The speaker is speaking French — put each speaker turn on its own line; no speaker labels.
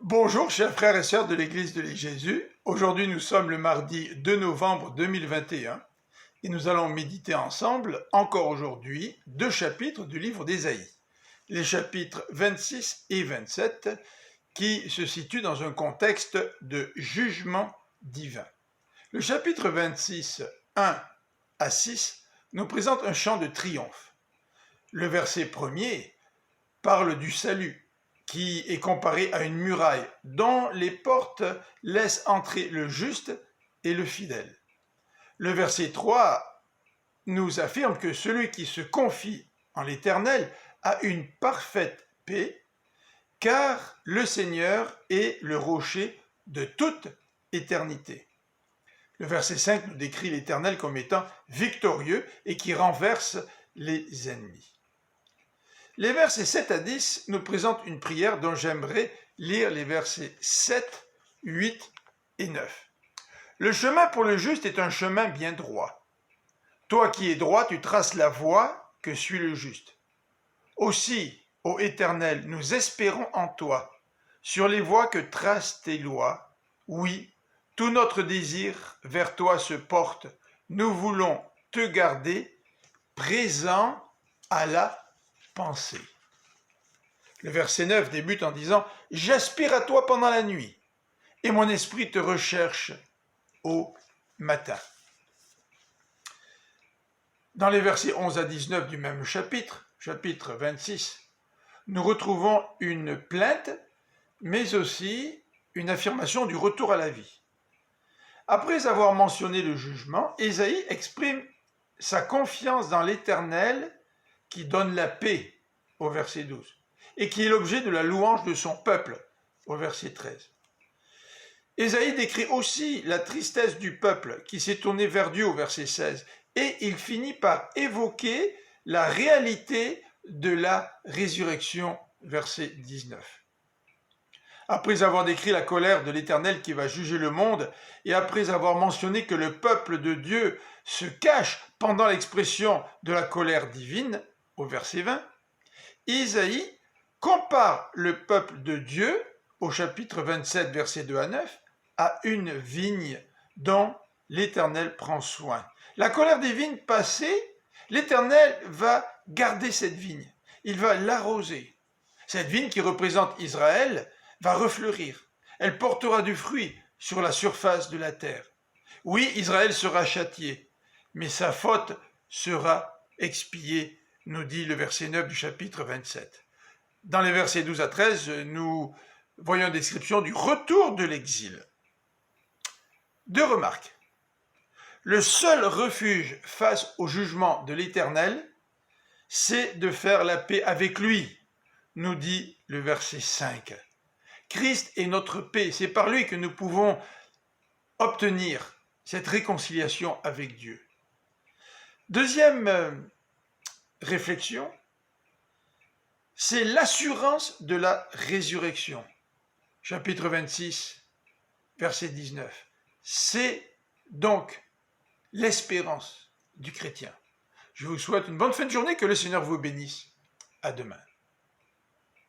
Bonjour chers frères et sœurs de l'Église de Jésus. Aujourd'hui nous sommes le mardi 2 novembre 2021 et nous allons méditer ensemble, encore aujourd'hui, 2 chapitres du livre d'Ésaïe. Les chapitres 26 et 27 qui se situent dans un contexte de jugement divin. Le chapitre 26, 1 à 6, nous présente un chant de triomphe. Le verset premier parle du salut, qui est comparé à une muraille dont les portes laissent entrer le juste et le fidèle. Le verset 3 nous affirme que celui qui se confie en l'Éternel a une parfaite paix, car le Seigneur est le rocher de toute éternité. Le verset 5 nous décrit l'Éternel comme étant victorieux et qui renverse les ennemis. Les versets 7 à 10 nous présentent une prière dont j'aimerais lire les versets 7, 8 et 9. Le chemin pour le juste est un chemin bien droit. Toi qui es droit, tu traces la voie que suit le juste. Aussi, ô Éternel, nous espérons en toi, sur les voies que tracent tes lois. Oui, tout notre désir vers toi se porte. Nous voulons te garder présent à la pensée. Le verset 9 débute en disant « J'aspire à toi pendant la nuit, et mon esprit te recherche au matin. » Dans les versets 11 à 19 du même chapitre 26, nous retrouvons une plainte, mais aussi une affirmation du retour à la vie. Après avoir mentionné le jugement, Ésaïe exprime sa confiance dans l'Éternel qui donne la paix, au verset 12, et qui est l'objet de la louange de son peuple, au verset 13. Ésaïe décrit aussi la tristesse du peuple qui s'est tourné vers Dieu, au verset 16, et il finit par évoquer la réalité de la résurrection, verset 19. Après avoir décrit la colère de l'Éternel qui va juger le monde, et après avoir mentionné que le peuple de Dieu se cache pendant l'expression de la colère divine, au verset 20, Ésaïe compare le peuple de Dieu, au chapitre 27, versets 2 à 9, à une vigne dont l'Éternel prend soin. La colère divine passée, l'Éternel va garder cette vigne, il va l'arroser. Cette vigne qui représente Israël va refleurir, elle portera du fruit sur la surface de la terre. Oui, Israël sera châtié, mais sa faute sera expiée, nous dit le verset 9 du chapitre 27. Dans les versets 12 à 13, nous voyons une description du retour de l'exil. 2 remarques. Le seul refuge face au jugement de l'Éternel, c'est de faire la paix avec lui, nous dit le verset 5. Christ est notre paix, c'est par lui que nous pouvons obtenir cette réconciliation avec Dieu. Deuxième réflexion, c'est l'assurance de la résurrection. Chapitre 26, verset 19. C'est donc l'espérance du chrétien. Je vous souhaite une bonne fin de journée, que le Seigneur vous bénisse. À demain.